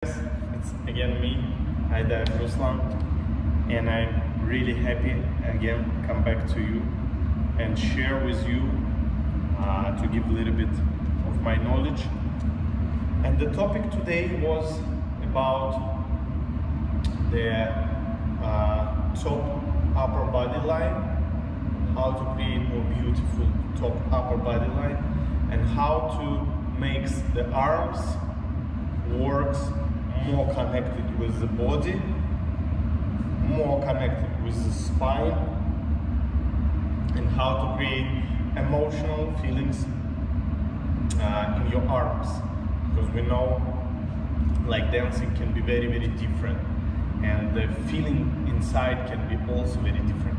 It's again me, Ruslan, and I'm really happy again come back to you and share with you to give a little bit of my knowledge. And the topic today was about the top upper body line, how to create more beautiful top upper body line, and how to make the arms works more connected with the body, more connected with the spine, and how to create emotional feelings in your arms, because we know like dancing can be very, very different, and the feeling inside can be also very different.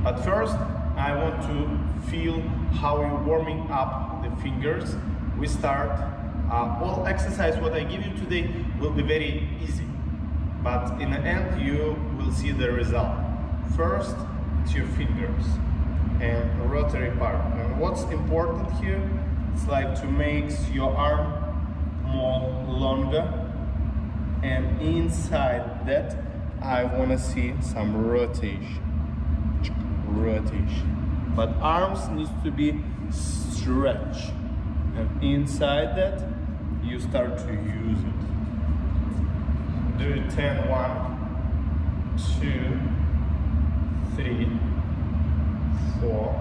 But first I want to feel how you're warming up the fingers. We start all exercise what I give you today will be very easy, but in the end you will see the result. First, it's your fingers and rotary part. And what's important here, it's like to make your arm more longer, and inside that I want to see some rotation. But arms needs to be stretched, and inside that you start to use it. Do it 10, 1, 2, 3, 4,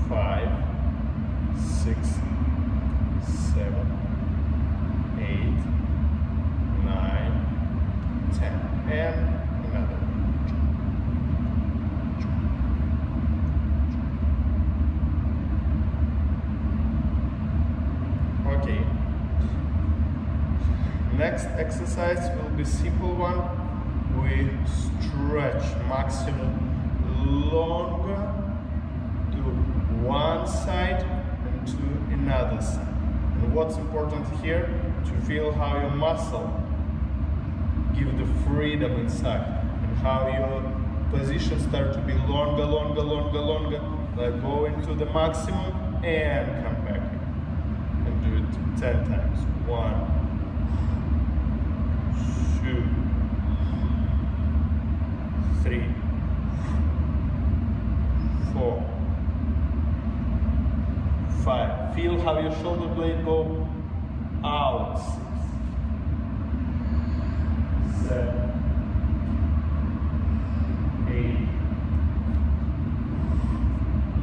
5, 6, 7, 8, 9, 10, and another. Okay. Next exercise will be simple one. We stretch maximum longer to one side and to another side. And what's important here, to feel how your muscle give the freedom inside, and how your position start to be longer, like go into the maximum and come back. And do it 10 times. 1, 2, 3, 4, 5. Feel how your shoulder blade go out. 6, 7, 8,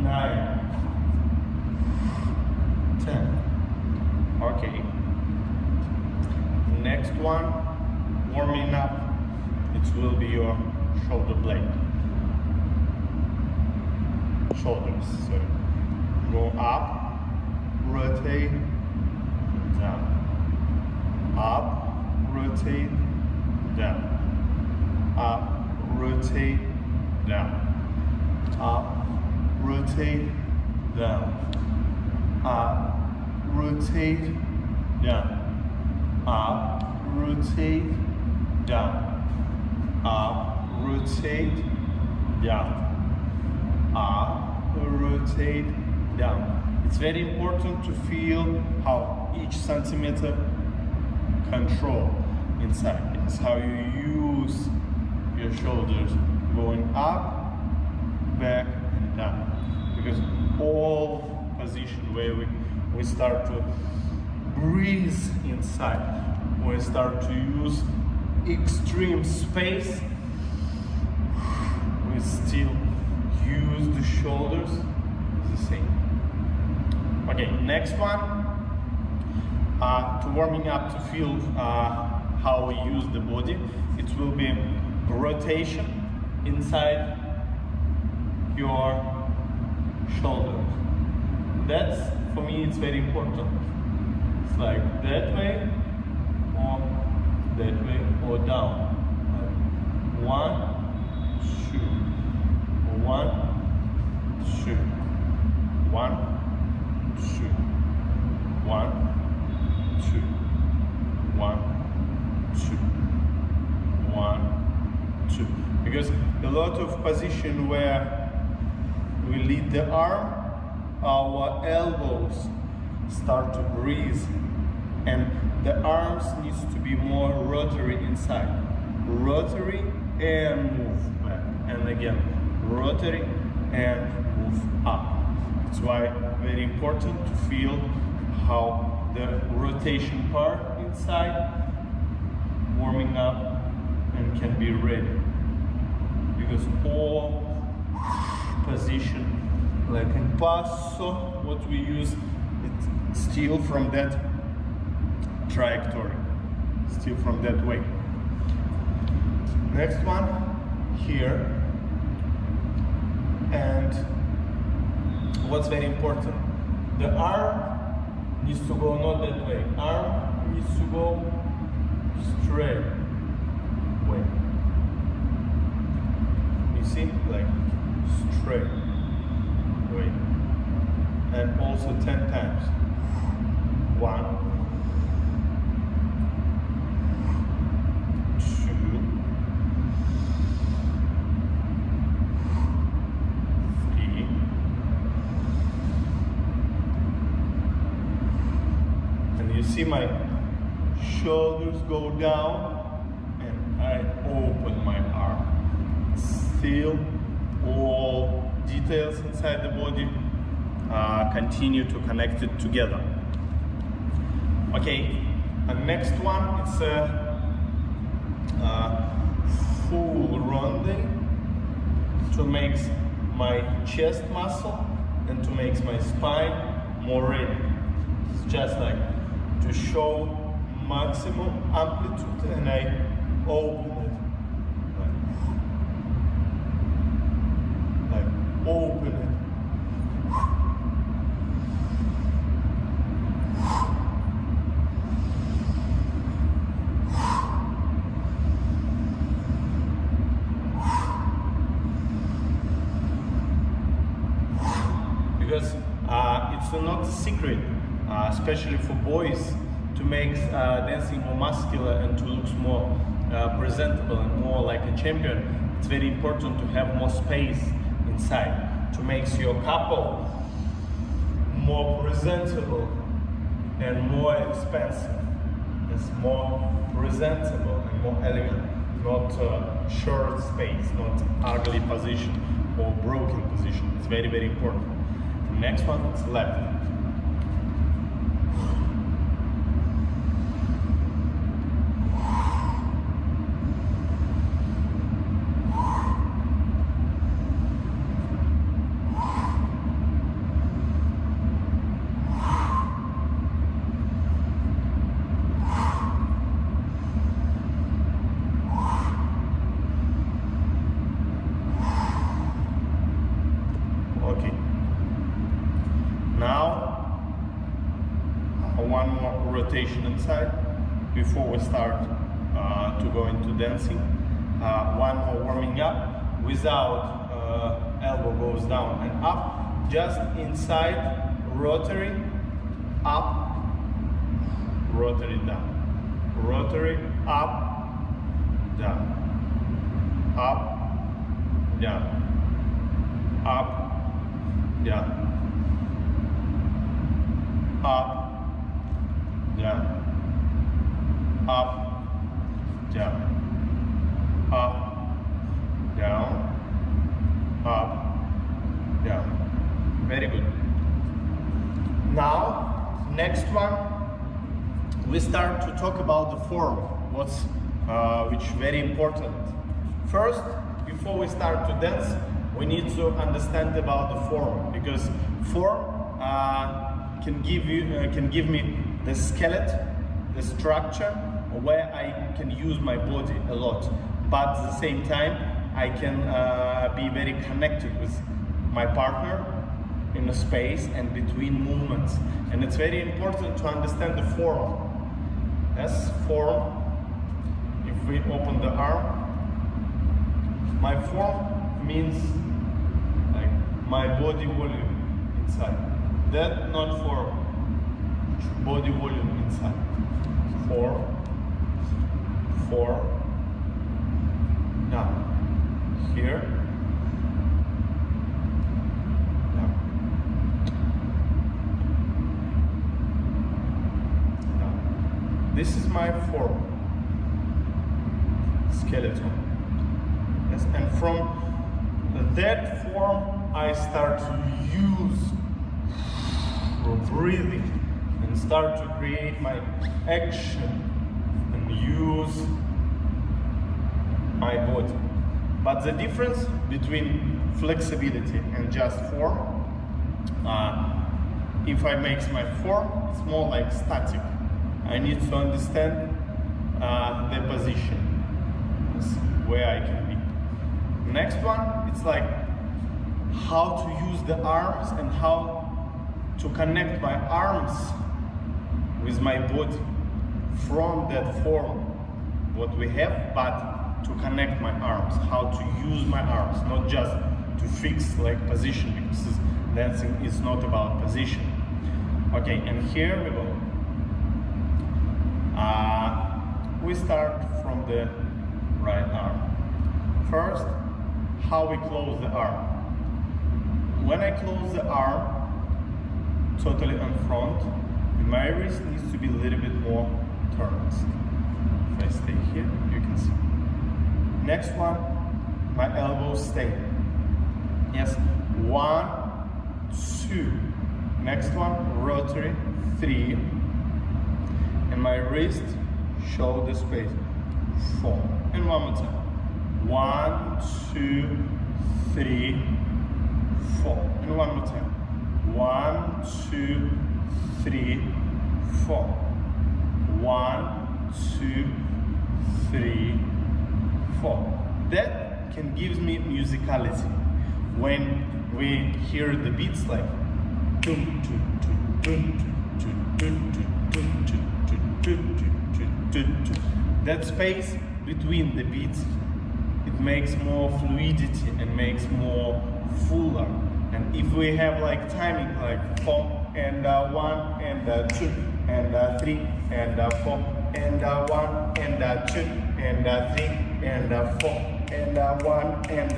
9, 10. Okay. Next one, warming up, it will be your shoulder blade. Shoulders, sorry. Go up, rotate, down. Up, rotate, down. Up, rotate, down. Up, rotate, down. Up, rotate, down. Up, rotate, down. Up, rotate, down. Up, rotate, down. It's very important to feel how each centimeter control inside. It's how you use your shoulders going up, back, and down. Because all position where we start to breathe inside, we start to use extreme space, we still use the shoulders the same. Okay, next one, to warming up, to feel how we use the body, it will be rotation inside your shoulders. That's, for me, it's very important. It's like that way, or down. Like 1, 2, 1, 2, 1, 2, 1, 2, 1, 2, 1, 2. Because a lot of position where we lead the arm, our elbows start to breathe, and the arms needs to be more rotary inside. Rotary and move back. And again, rotary and move up. That's why very important to feel how the rotation part inside warming up and can be ready. Because all position like in passo, what we use, it's still from that trajectory, still from that way. Next one, here. And what's very important, the arm needs to go not that way. Arm needs to go straight way. You see, like straight way. And also 10 times. 1, 2, 3. And you see my shoulders go down and I open my arm. Still all details inside the body continue to connect it together. Okay, and next one, it's a full rounding to make my chest muscle and to make my spine more ready. It's just like to show maximum amplitude, and I open it. Like open it. Because it's not a secret, especially for boys, to make dancing more muscular and to look more presentable and more like a champion. It's very important to have more space inside to make your couple more presentable and more expensive. It's more presentable and more elegant, not short space, not ugly position or broken position. It's very, very important. The next one is left. One more rotation inside before we start to go into dancing. One more warming up without elbow goes down and up, just inside rotary up, rotary down, rotary up, down, up, down, up, down, up, down, up, down, up, down, up, down. Very good. Now, next one, we start to talk about the form, which is very important. First, before we start to dance, we need to understand about the form, because form can give me the skeleton, the structure, where I can use my body a lot, but at the same time I can be very connected with my partner in a space and between movements. And it's very important to understand the form. Yes, form. If we open the arm, my form means like my body volume inside. That not form. Body volume inside. 4, 4, down. Here, down. Down. my form, skeleton. Yes, and from that form I start to use breathing and start to create my action and use my body. But the difference between flexibility and just form, if I make my form, it's more like static. I need to understand the position, where I can be. Next one, it's like how to use the arms and how to connect my arms with my body from that form, what we have, but to connect my arms, how to use my arms, not just to fix like position, because dancing is not about position. Okay, and here we go. We start from the right arm. First, how we close the arm. When I close the arm totally on front, my wrist needs to be a little bit more turned. If I stay here, you can see. Next one, my elbows stay. Yes, 1, 2. Next one, rotary, 3. And my wrist, shoulder space, 4. And one more time. 1, 2, 3, 4. And one more time. 1, 2, 3, 4. 1, 2, 3, 4. That can give me musicality. When we hear the beats like that space between the beats, it makes more fluidity and makes more fuller. And if we have like timing like 4 and 1 and 2 and 3 and 4 and 1 and 2 and 3 and 4 and 1 and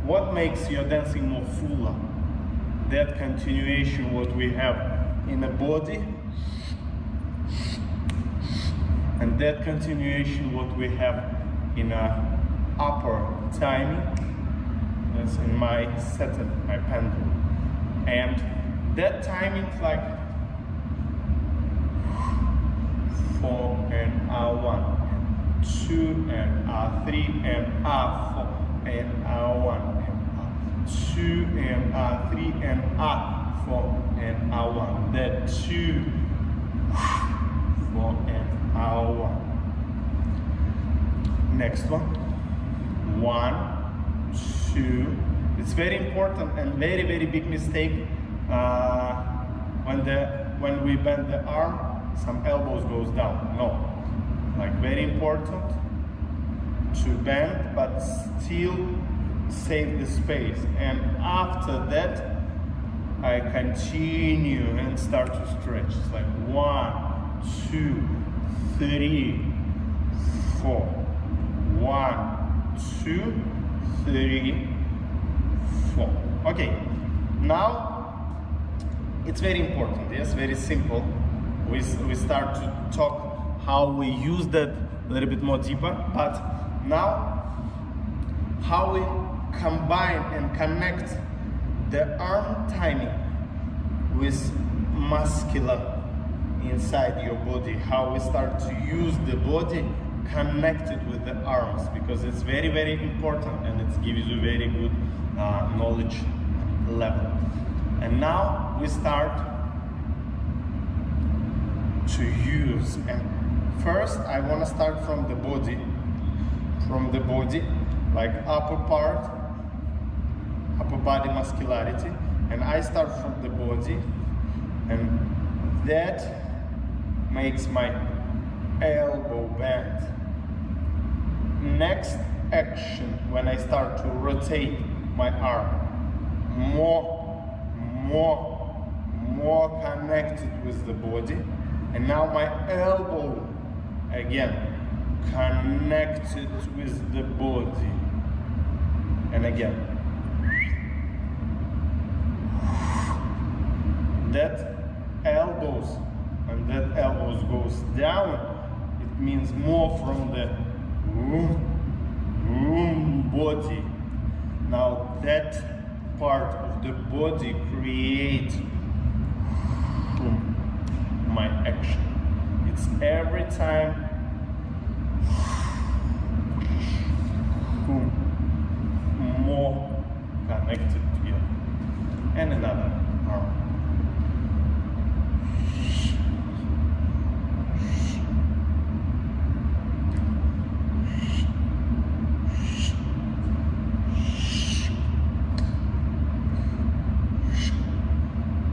what makes your dancing more fuller? That continuation what we have in the body, and that continuation what we have in a upper timing. That's in my setup, my pendulum. And that timing is like 4 and 1, 2 and 3 and 4 and 1 and 2 and 3 and 4 and 1. That 2, 4 and 1. Next one. 1, 2. It's very important and very, very big mistake when we bend the arm, some elbows goes down. No. Like very important to bend but still save the space. And after that I continue and start to stretch. It's like 1, 2, 3, 4. 1, 2, 3, 4. Okay, now it's very important, yes, very simple. We start to talk how we use that a little bit more deeper, but now how we combine and connect the arm timing with muscular inside your body, how we start to use the body connected with the arms, because it's very, very important and it gives you very good knowledge level. And now we start to use, and first I want to start from the body, like upper part, upper body muscularity, and I start from the body, and that makes my elbow bend. Next action, when I start to rotate my arm, more connected with the body, and now my elbow again connected with the body, and again that elbows, and that elbows goes down, means more from the body. Now that part of the body creates my action. It's every time more connected together. And another arm.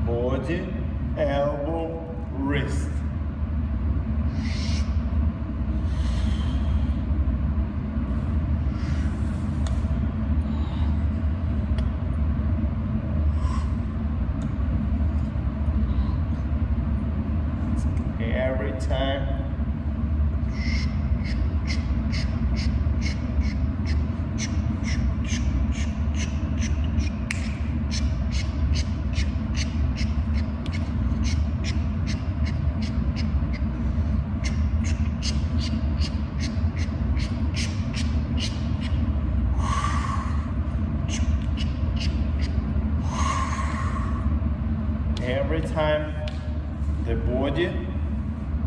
Body, elbow, wrist. Every time. Every time the body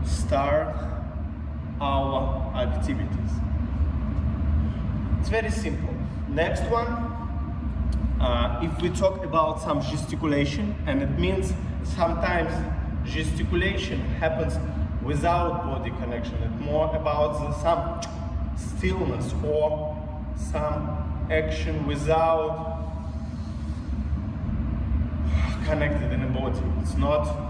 start our activities. It's very simple. Next one, if we talk about some gesticulation, and it means sometimes gesticulation happens without body connection. It's more about some stillness or some action without connected in the body. It's not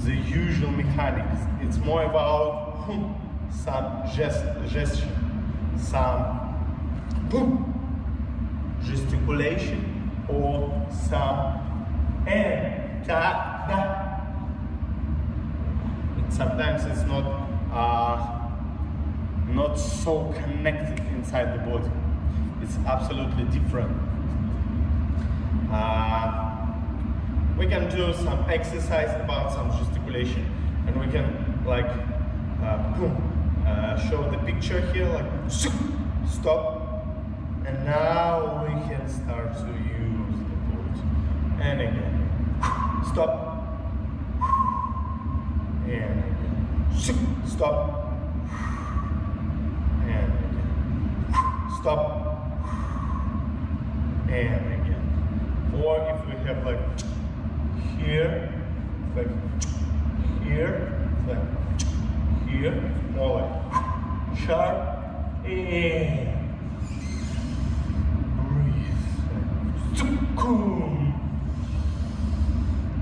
the usual mechanics. It's more about some gesture, some gesticulation, or some ta. Sometimes it's not so connected inside the body. It's absolutely different. We can do some exercise about some gesticulation, and we can like show the picture here, like stop, and now we can start to use the body. And again, stop, and again, stop, and again, stop, and again. Or if we have like here, like here, like here, more like sharp, and breathe,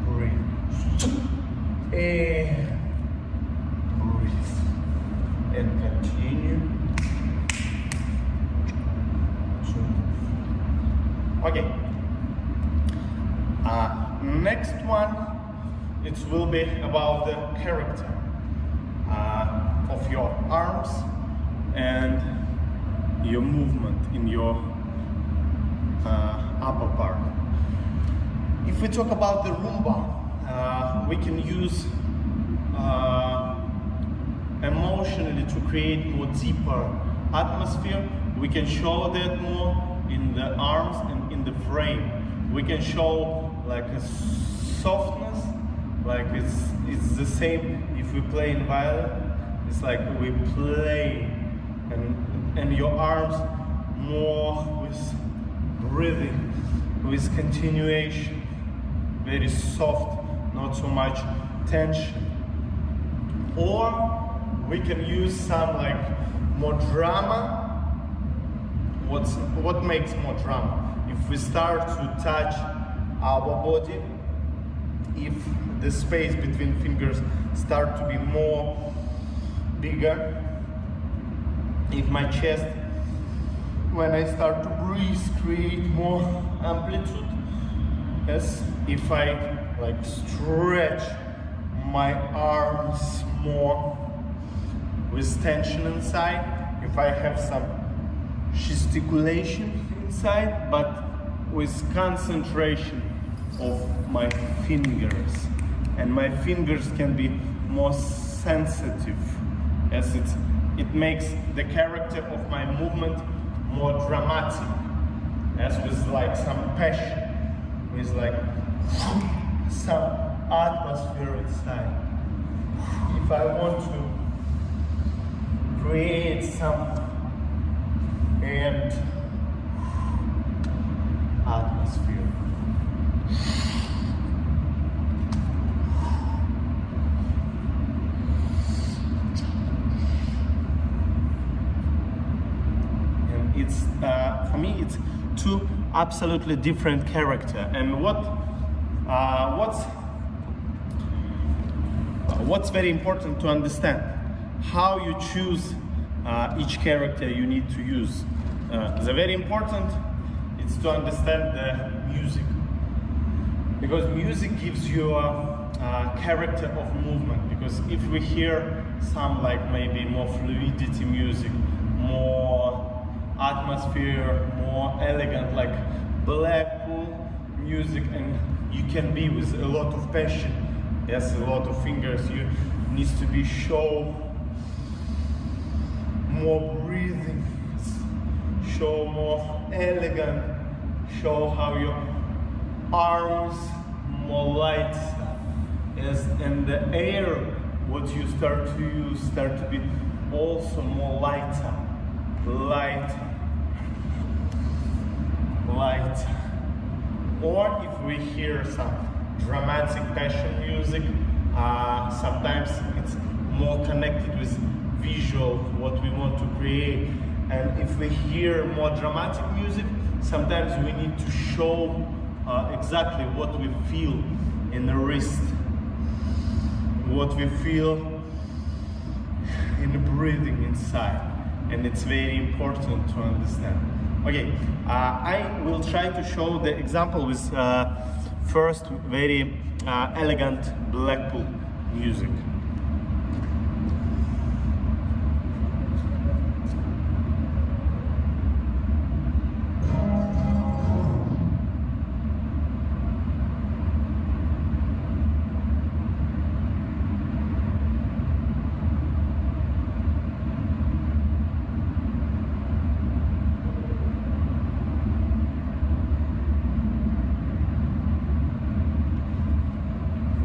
breathe, and breathe, and continue. Okay. Next one, it will be about the character of your arms and your movement in your upper part. If we talk about the Rumba, we can use emotionally to create more deeper atmosphere. We can show that more in the arms and in the frame. We can show like a softness, like it's the same if we play in violin. It's like we play, and your arms more with breathing, with continuation, very soft, not so much tension. Or we can use some like more drama. What makes more drama? If we start to touch our body, if the space between fingers start to be more bigger, if my chest, when I start to breathe, create more amplitude, yes, if I like stretch my arms more with tension inside, if I have some gesticulation inside, but with concentration of my fingers, and my fingers can be more sensitive Yes, it makes the character of my movement more dramatic. Yes, with like some passion, with like some atmosphere inside. If I want to create some and atmosphere. And it's for me, it's two absolutely different character. And what's very important to understand, how you choose each character you need to use. The very important is to understand the music, because music gives you a character of movement. Because if we hear some like maybe more fluidity music, more atmosphere, more elegant, like Blackpool music, and you can be with a lot of passion, yes, a lot of fingers, you needs to be show more breathing, show more elegant, show how your arms more light, yes, and the air what you start to use start to be also more lighter. Or if we hear some dramatic passion music, sometimes it's more connected with visual, what we want to create. And if we hear more dramatic music, sometimes we need to show exactly what we feel in the wrist, what we feel in the breathing inside. And it's very important to understand. Okay, I will try to show the example with first very elegant Blackpool music.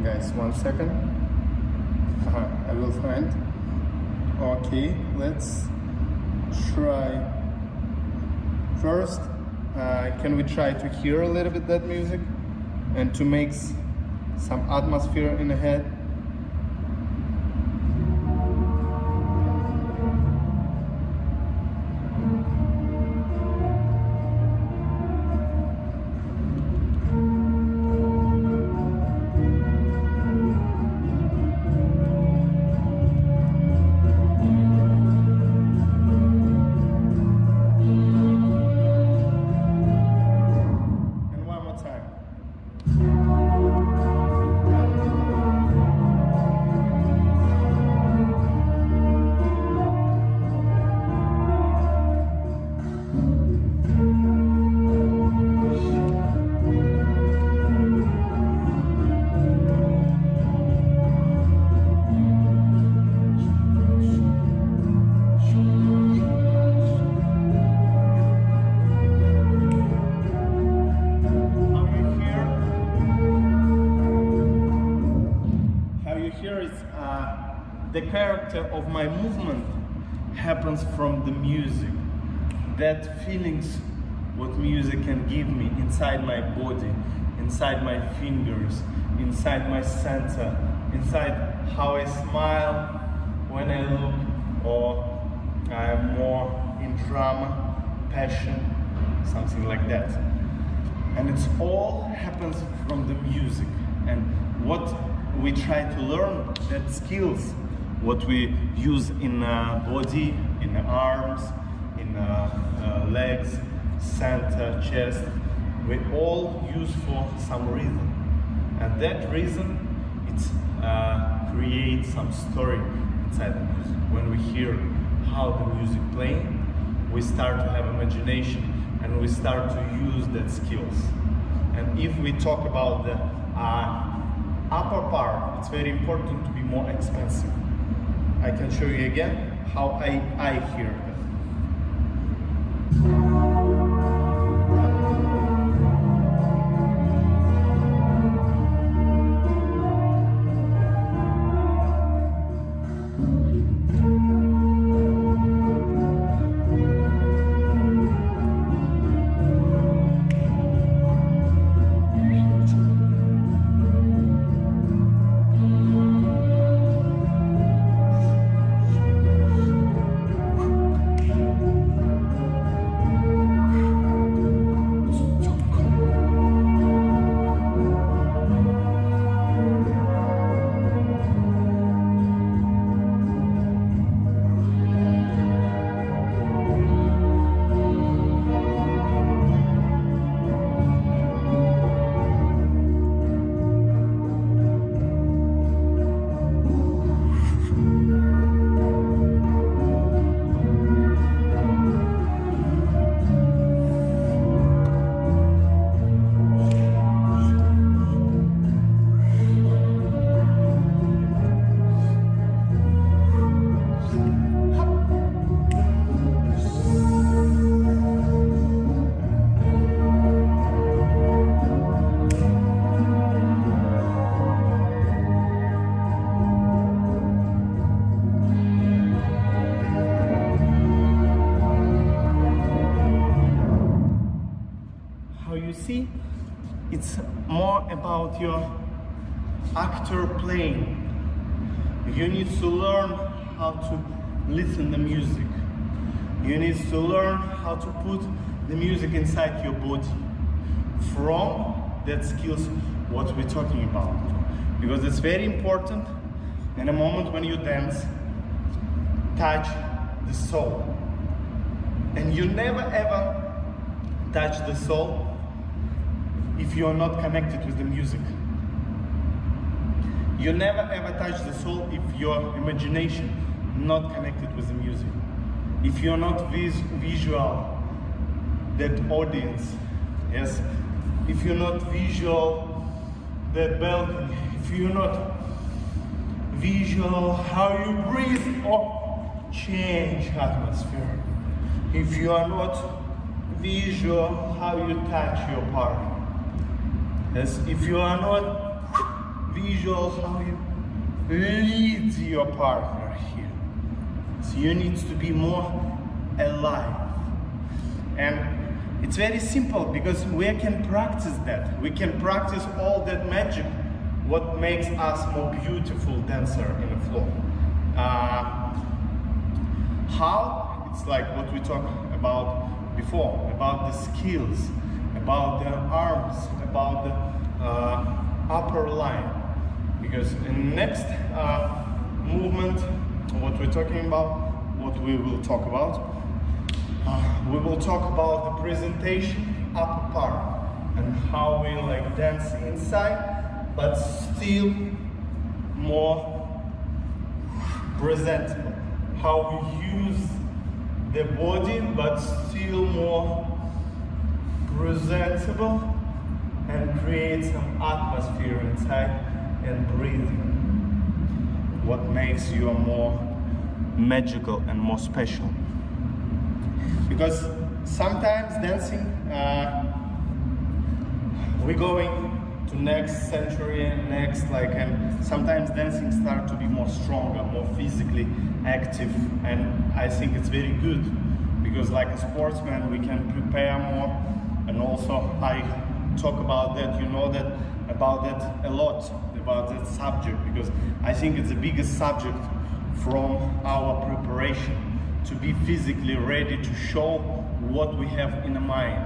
Guys, 1 second. I will find. Okay, let's try. First, can we try to hear a little bit that music and to make some atmosphere in the head? The character of my movement happens from the music. That feelings what music can give me inside my body, inside my fingers, inside my center, inside how I smile when I look, or I'm more in drama, passion, something like that. And it's all happens from the music. And what we try to learn, that skills, what we use in body, in arms, in legs, center, chest, we all use for some reason. And that reason, it's creates some story inside the music. When we hear how the music playing, we start to have imagination and we start to use that skills. And if we talk about the upper part, it's very important to be more expansive. I can show you again how I hear that. See, it's more about your actor playing. You need to learn how to listen to music. You need to learn how to put the music inside your body. From that skills, what we're talking about. Because it's very important in a moment when you dance, touch the soul. And you never ever touch the soul if you are not connected with the music. You never ever touch the soul if your imagination not connected with the music. If you're not visual, that audience, yes. If you're not visual, that balcony. If you're not visual, how you breathe or change atmosphere. If you are not visual, how you touch your partner. Yes, if you are not visual, how you lead your partner here. So you need to be more alive. And it's very simple because we can practice that. We can practice all that magic, what makes us more beautiful dancer in the floor. How? It's like what we talked about before, about the skills, about the arms, about the upper line. Because in the next movement, what we're talking about, what we will talk about, we will talk about the presentation upper part and how we like dance inside, but still more presentable. How we use the body, but still more presentable and create some atmosphere inside and breathing. What makes you more magical and more special. Because sometimes dancing, we're going to next century and next, and sometimes dancing start to be more stronger, more physically active, and I think it's very good because like a sportsman we can prepare more, and also I talk about that, you know that about that a lot, about that subject, because I think it's the biggest subject from our preparation, to be physically ready to show what we have in the mind.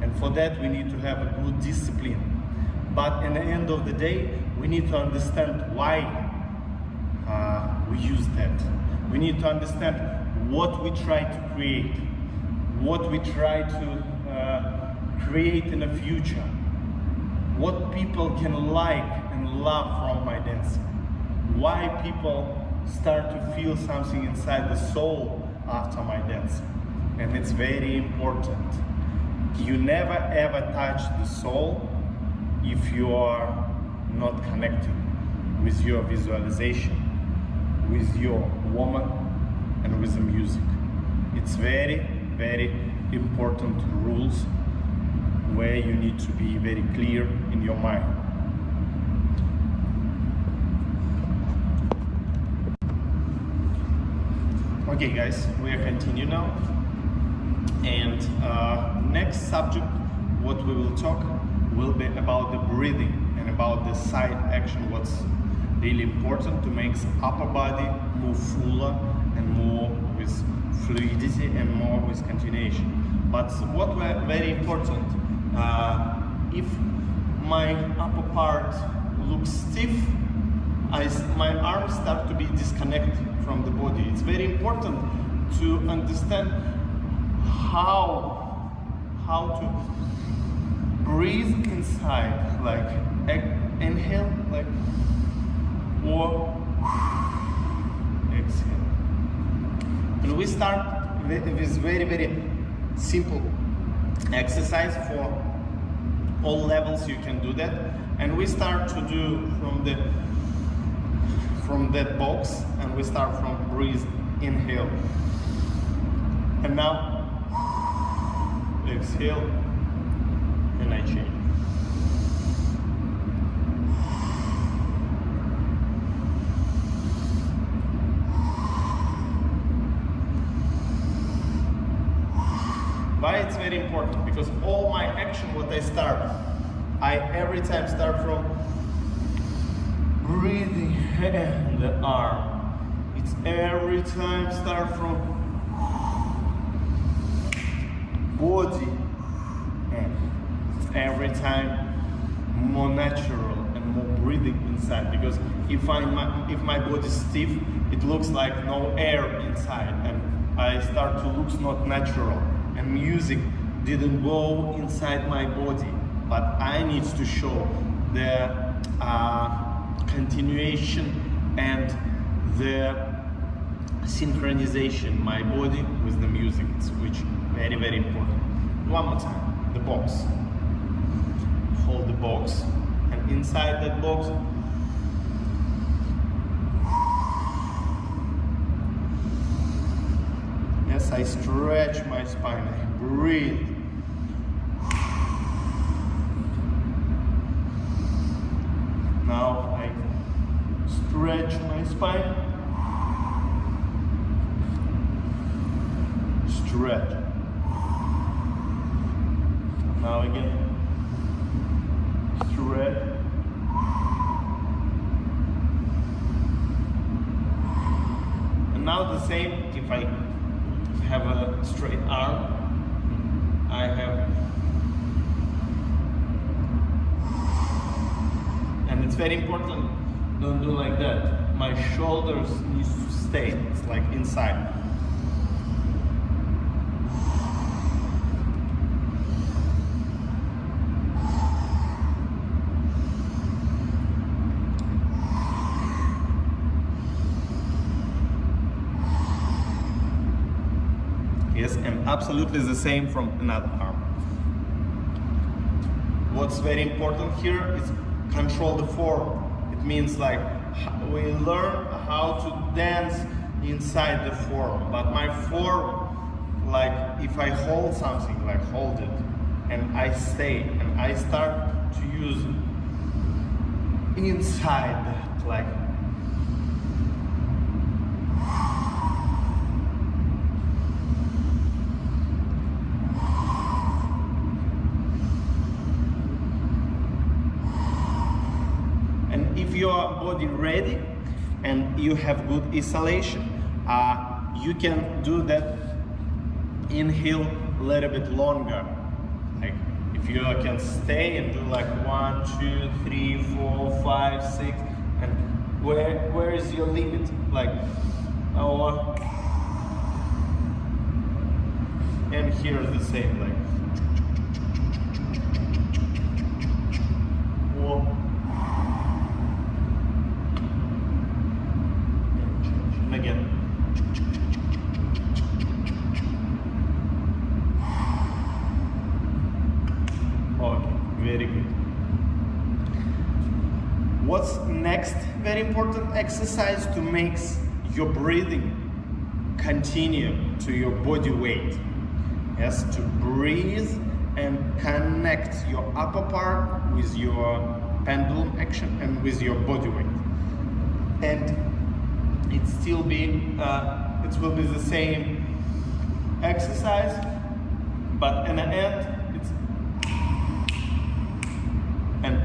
And for that we need to have a good discipline. But in the end of the day, we need to understand why we use that. We need to understand what we try to create, what we try to create in the future, what people can like and love from my dancing, why people start to feel something inside the soul after my dancing. And it's very important. You never ever touch the soul if you are not connected with your visualization, with your woman and with the music. It's very, very important rules where you need to be very clear in your mind. Okay guys, we are continue now, and next subject what we will talk will be about the breathing and about the side action, what's really important to make the upper body move fuller and more with fluidity and more with continuation. But what were very important, if my upper part looks stiff, my arms start to be disconnected from the body. It's very important to understand how to breathe inside, like inhale, like, or exhale. And we start with very, very simple exercise for all levels. You can do that, and we start to do from that box, and we start from breathe, inhale, and now exhale, and I change. Why it's very important? Because all my action, what I start, I every time start from breathing and the arm. It's every time start from body, and it's every time more natural and more breathing inside. Because if my body is stiff, it looks like no air inside, and I start to look not natural, and music didn't go inside my body. But I need to show the continuation and the synchronization my body with the music, which very, very important. One more time, the box. Hold the box, and inside that box, yes, I stretch my spine, I breathe. Now I stretch my spine, stretch. Now again, stretch. And now the same, if I have a straight arm, I have, and it's very important, don't do like that. My shoulders need to stay, it's like inside. Yes, and absolutely the same from another arm. What's very important here is control the form. It means like we learn how to dance inside the form. But my form, like if I hold something, like hold it, and I stay, and I start to use inside that, like. If your body ready and you have good isolation, you can do that inhale a little bit longer. Like if you can stay and do like 1, 2, 3, 4, 5, 6, and where is your limit? Like and here is the same, like again. Okay, very good. What's next very important exercise to make your breathing continue to your body weight. Yes, to breathe and connect your upper part with your pendulum action and with your body weight. And it will be the same exercise, but in the end, it's, and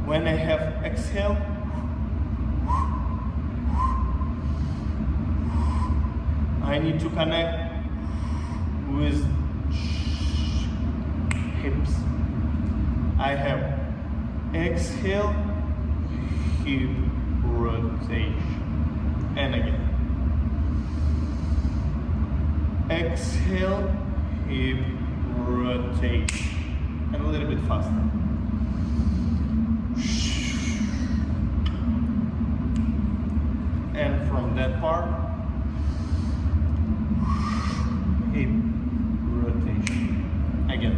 when I have exhale, I need to connect with hips. I have exhale, hip rotation, and again. Exhale, hip rotation, and a little bit faster. And from that part, hip rotation. Again,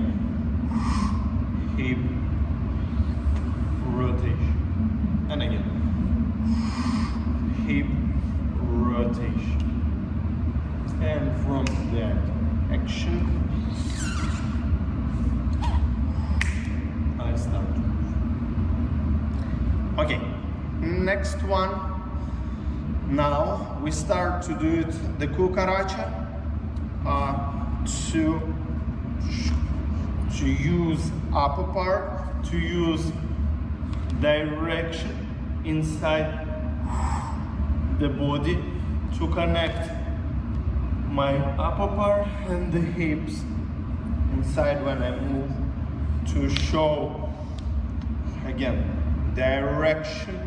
hip rotation. And again, hip rotation. And from that action, I start. Okay, next one. Now we start to do it the kukaracha, to use upper part, to use direction inside the body to connect my upper part and the hips inside when I move, to show again direction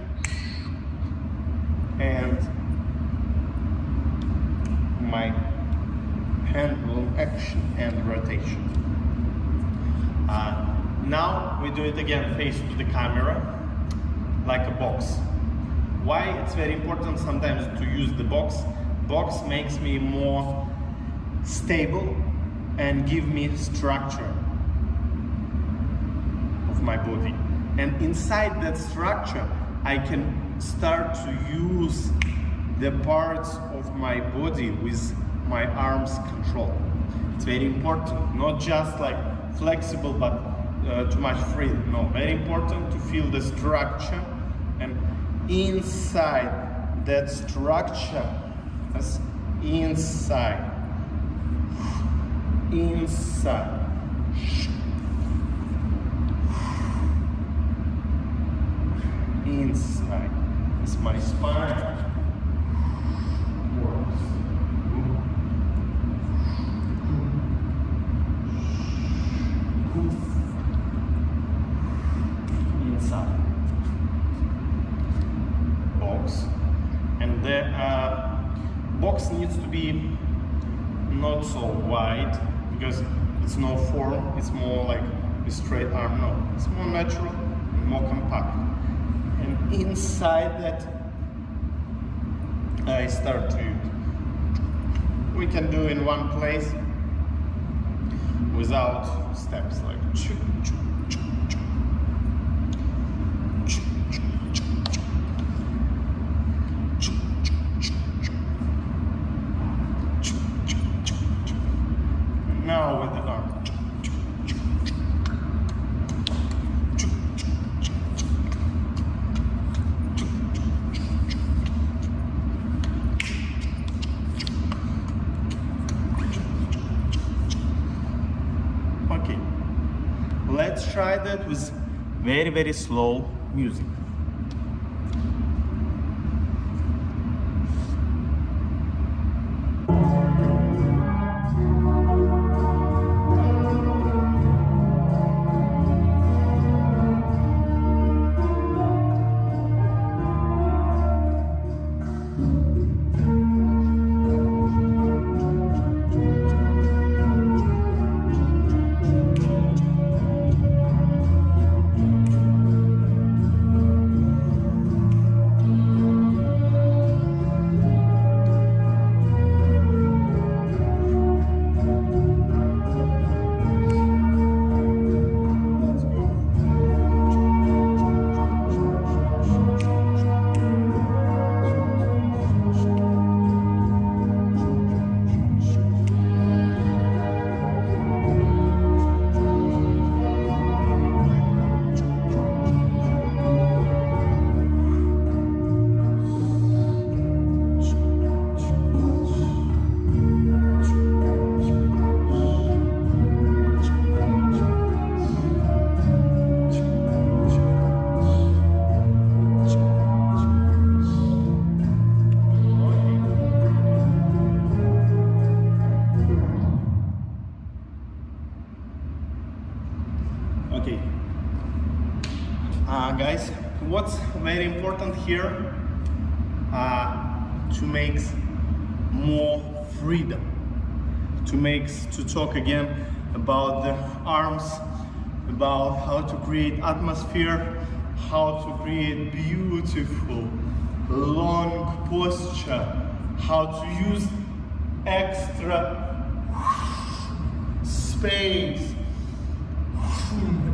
and my pendulum action and rotation. Now we do it again face to the camera like a box. Why it's very important sometimes to use the box? Box makes me more stable and give me structure of my body. And inside that structure, I can start to use the parts of my body with my arms control. It's very important, not just like flexible but too much free. No, very important to feel the structure, and inside that structure, yes, inside, inside, as my spine works. Inside. Box. And the box needs to be not so wide, because it's no form, it's more like a straight arm. No, it's more natural and more compact. And inside that, I start to, we can do in one place without steps, like now with the arm. Okay, let's try that with very, very slow music. Guys, what's very important here to make more freedom, to talk again about the arms, about how to create atmosphere, how to create beautiful long posture, how to use extra space,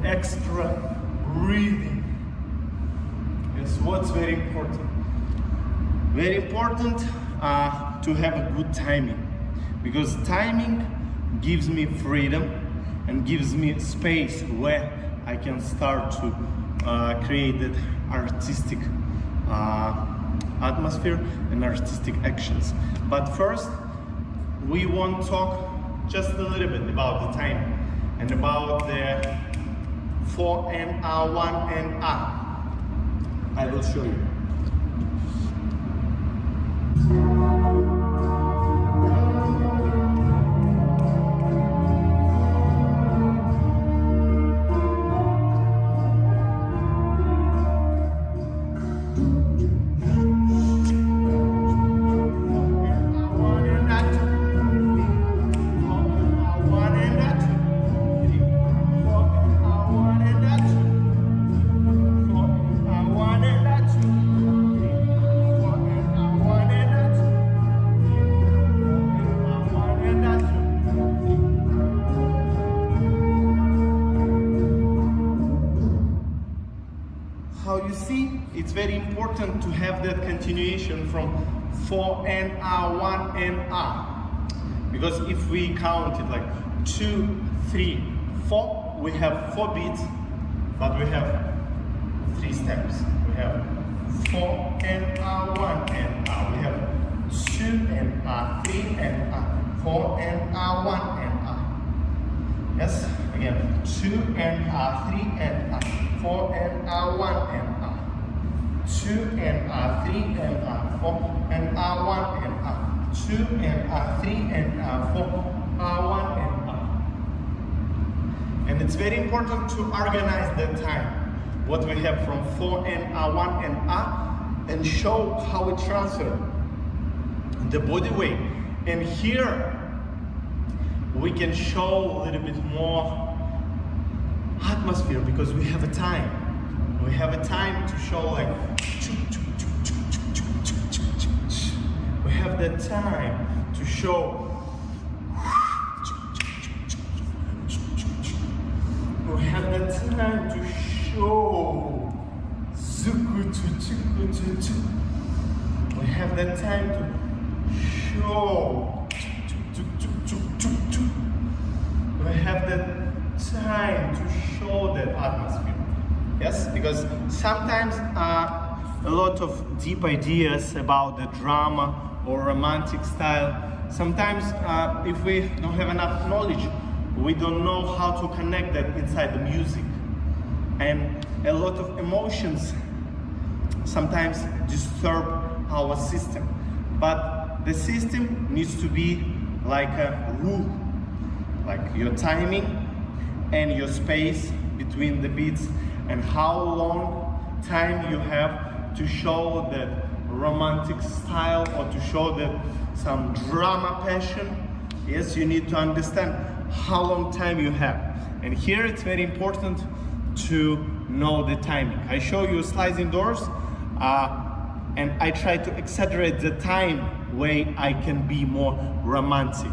extra breathing. Yes, what's very important? Very important to have a good timing, because timing gives me freedom and gives me space where I can start to create that artistic atmosphere and artistic actions. But first, we want to talk just a little bit about the timing and about the 4 and R, 1 and R. I will show you. How you see, it's very important to have that continuation from 4 and R, 1 and R. Because if we count it like 2, 3, 4, we have 4 beats, but we have 3 steps. We have 4 and R, 1 and R. We have 2 and R, 3 and R, 4 and R, 1 and R. Yes, again, 2 and R, 3 and R, 4 and R, 1 and R, 2 and R, 3 and R, 4 and R, 1 and R, 2 and R, 3 and R, 4, R, 1 and R. And it's very important to organize that time, what we have from 4 and R, 1 and R, and show how it transfers the body weight. And here we can show a little bit more atmosphere because we have a time. We have a time to show like we have that time to show we have that time to show we have that time to show we have that time to show that atmosphere. Yes, because sometimes a lot of deep ideas about the drama or romantic style, sometimes if we don't have enough knowledge, we don't know how to connect that inside the music. And a lot of emotions sometimes disturb our system. But the system needs to be like a rule, like your timing and your space between the beats and how long time you have to show that romantic style or to show that some drama passion. Yes, you need to understand how long time you have. And here it's very important to know the timing. I show you slides indoors and I try to exaggerate the time way I can be more romantic.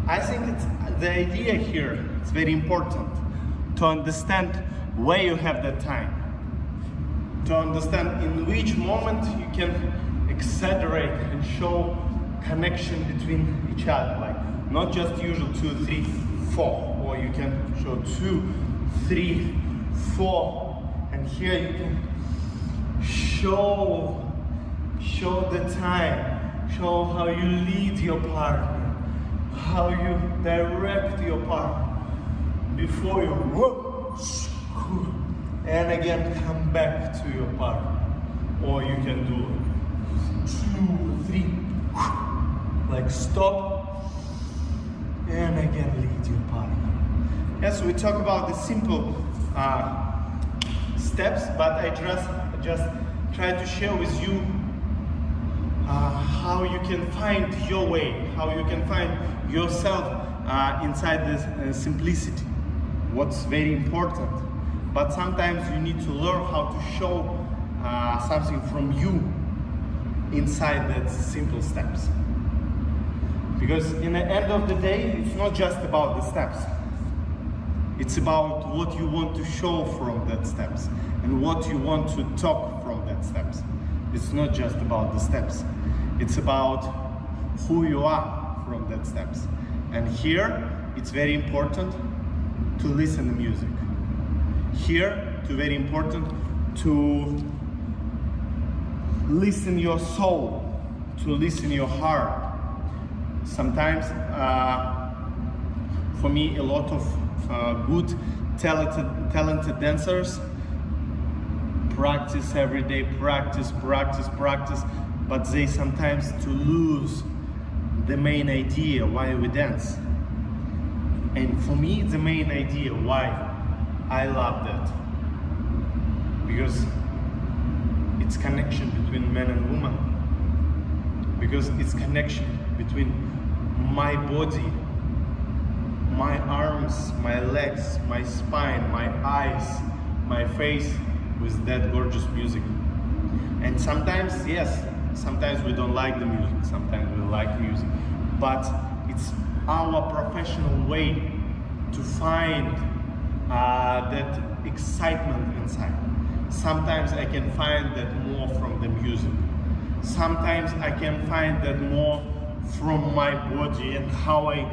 I think the idea here is very important to understand where you have that time, to understand in which moment you can exaggerate and show connection between each other, like not just usual 2, 3, 4, or you can show 2, 3, 4, and here you can show the time, show how you lead your partner, how you direct your partner before you and again come back to your partner. Or you can do 2, 3, like stop and again lead your partner. Yes, we talk about the simple steps, but I just try to share with you how you can find your way, how you can find yourself inside this simplicity. What's very important. But sometimes you need to learn how to show something from you inside that simple steps. Because in the end of the day, it's not just about the steps. It's about what you want to show from that steps and what you want to talk from that steps. It's not just about the steps. It's about who you are from that steps. And here, it's very important to listen to music. Here, it's very important to listen your soul, to listen your heart. Sometimes, for me, a lot of good, talented dancers practice every day, practice, but they sometimes to lose the main idea why we dance. And for me, the main idea why I love that, because it's connection between man and woman, because it's connection between my body, my arms, my legs, my spine, my eyes, my face with that gorgeous music. And sometimes, yes, sometimes we don't like the music, sometimes we like music, but it's our professional way to find that excitement inside. Sometimes I can find that more from the music. Sometimes I can find that more from my body and how I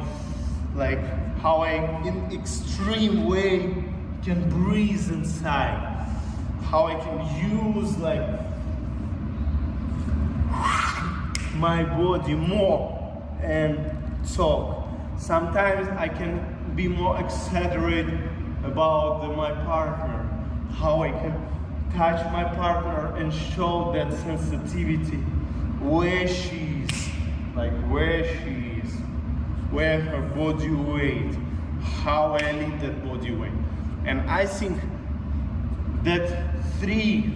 in extreme way can breathe inside. How I can use my body more and talk. Sometimes I can be more exaggerated about my partner. How I can touch my partner and show that sensitivity, where she is, where her body weight, how I lead that body weight. And I think that 3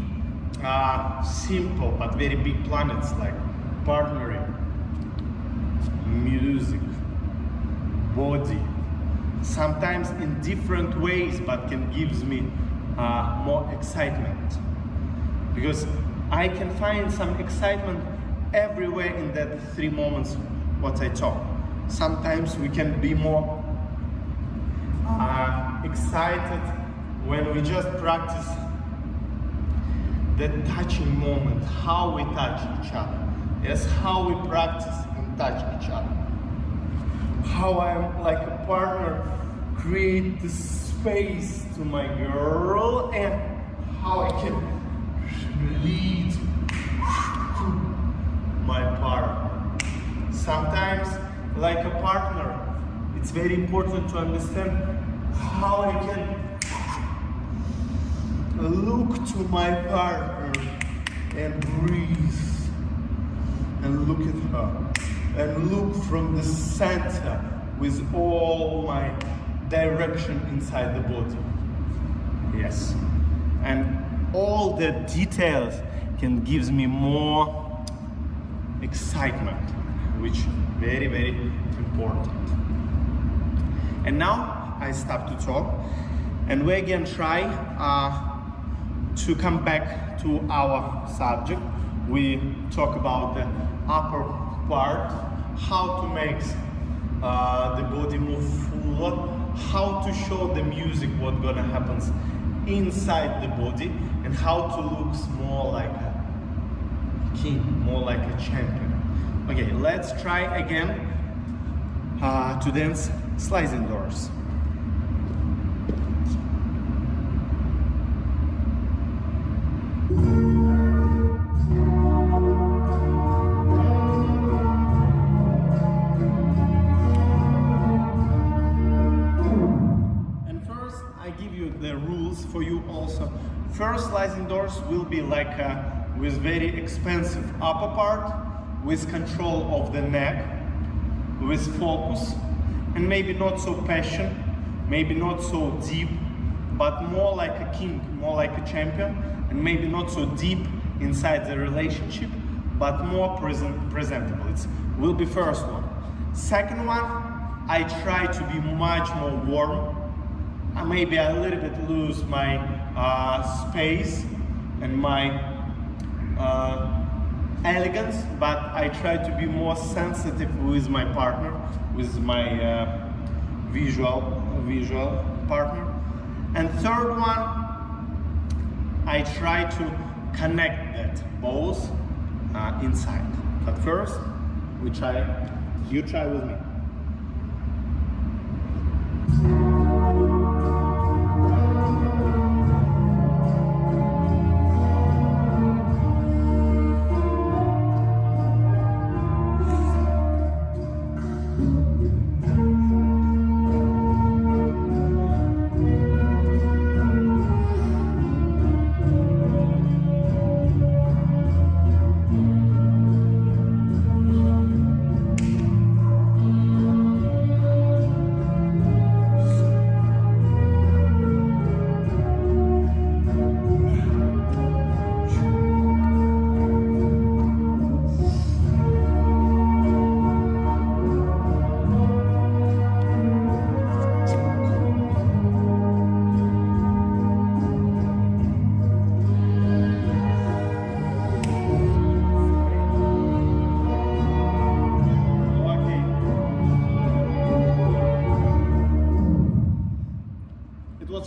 simple but very big planets like partnering, music, body, sometimes in different ways, but can give me more excitement. Because I can find some excitement everywhere in that 3 moments what I talk. Sometimes we can be more excited when we just practice that touching moment, how we touch each other. Yes, how we practice and touch each other. How I'm like a partner, create the space to my girl, and how I can lead my partner. Sometimes, like a partner, it's very important to understand how I can look to my partner and breathe and look at her and look from the center with all my direction inside the body. Yes. And all the details can give me more excitement, which very, very important. And now I stop to talk, and we again try to come back to our subject. We talk about the upper part, how to make the body move fuller, how to show the music what gonna happen inside the body, and how to look more like a king, more like a champion. Okay, let's try again to dance sliding doors. The rules for you also. First sliding doors will be like with very expensive upper part, with control of the neck, with focus, and maybe not so passion, maybe not so deep, but more like a king, more like a champion, and maybe not so deep inside the relationship, but more presentable. It will be first one. Second one, I try to be much more warm. Maybe a little bit lose my space and my elegance, but I try to be more sensitive with my partner, with my visual partner. And third one, I try to connect that both inside. But first, you try with me.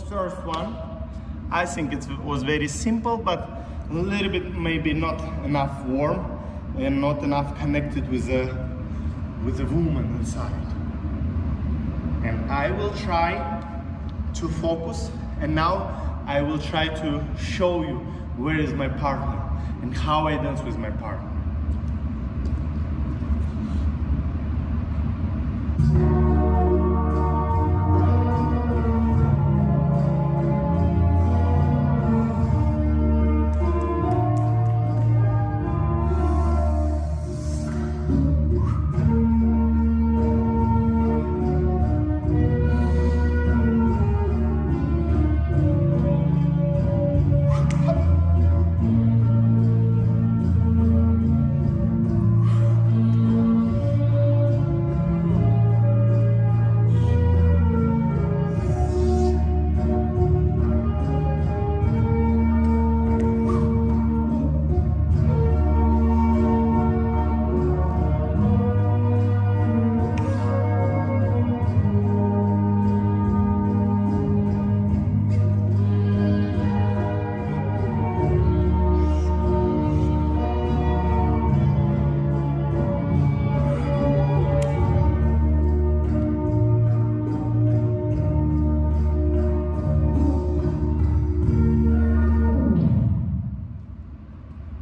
First one, I think it was very simple, but a little bit maybe not enough warm and not enough connected with the woman inside. And I will try to focus, and now I will try to show you where is my partner and how I dance with my partner.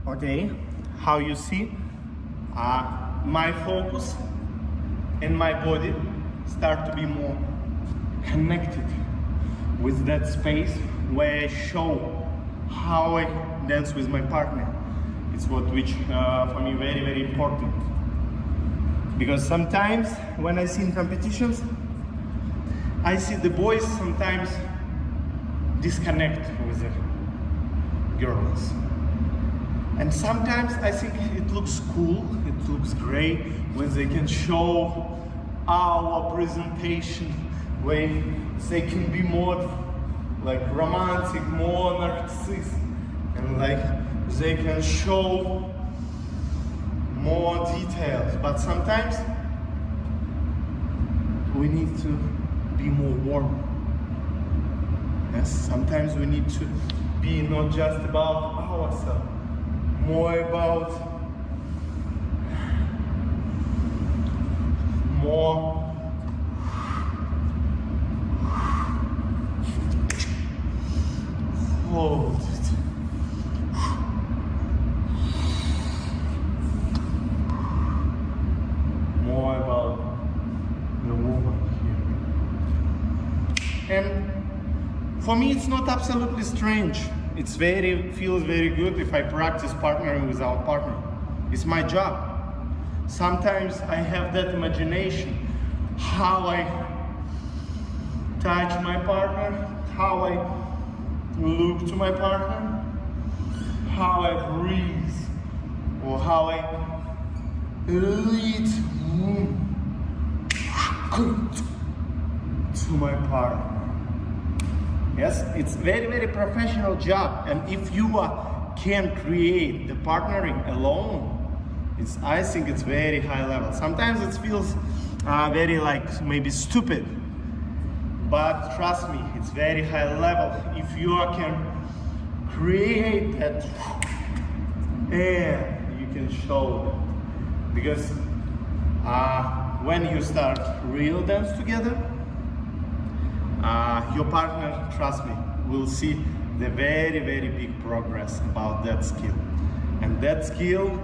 Okay, how you see, my focus and my body start to be more connected with that space where I show how I dance with my partner. It's which for me very important, because sometimes when I see in competitions, I see the boys sometimes disconnect with the girls. And sometimes I think it looks cool, it looks great when they can show our presentation, where they can be more like romantic, more narcissistic, and like they can show more details. But sometimes we need to be more warm. Yes, sometimes we need to be not just about ourselves, more about hold it. More about the woman here. And for me, it's not absolutely strange. It feels very good if I practice partnering without partner. It's my job. Sometimes I have that imagination, how I touch my partner, how I look to my partner, how I breathe, or how I lead to my partner. Yes, it's very professional job, and if you can create the partnering alone, I think it's very high level. Sometimes it feels very like maybe stupid, but trust me, it's very high level. If you can create that, and you can show them, because when you start real dance together, your partner, trust me, will see the very big progress about that skill. And that skill,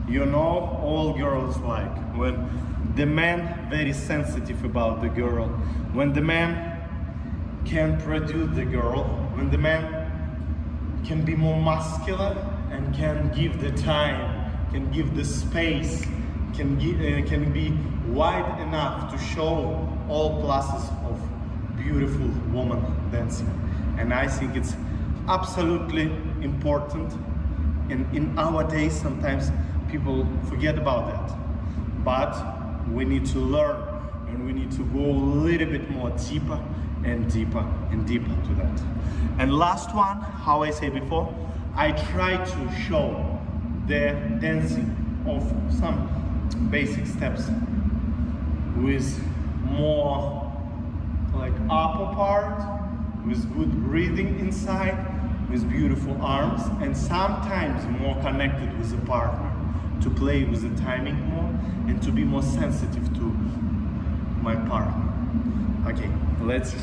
you know, all girls like when the man very sensitive about the girl, when the man can produce the girl, when the man can be more muscular and can give the time, can give the space, can be wide enough to show all classes of beautiful woman dancing. And I think it's absolutely important. And in our days, sometimes people forget about that. But we need to learn, and we need to go a little bit more deeper and deeper and deeper to that. And last one, how I say before, I try to show the dancing of some basic steps with more like upper part, with good breathing inside, with beautiful arms, and sometimes more connected with the partner, to play with the timing more and to be more sensitive to my partner. Okay, let's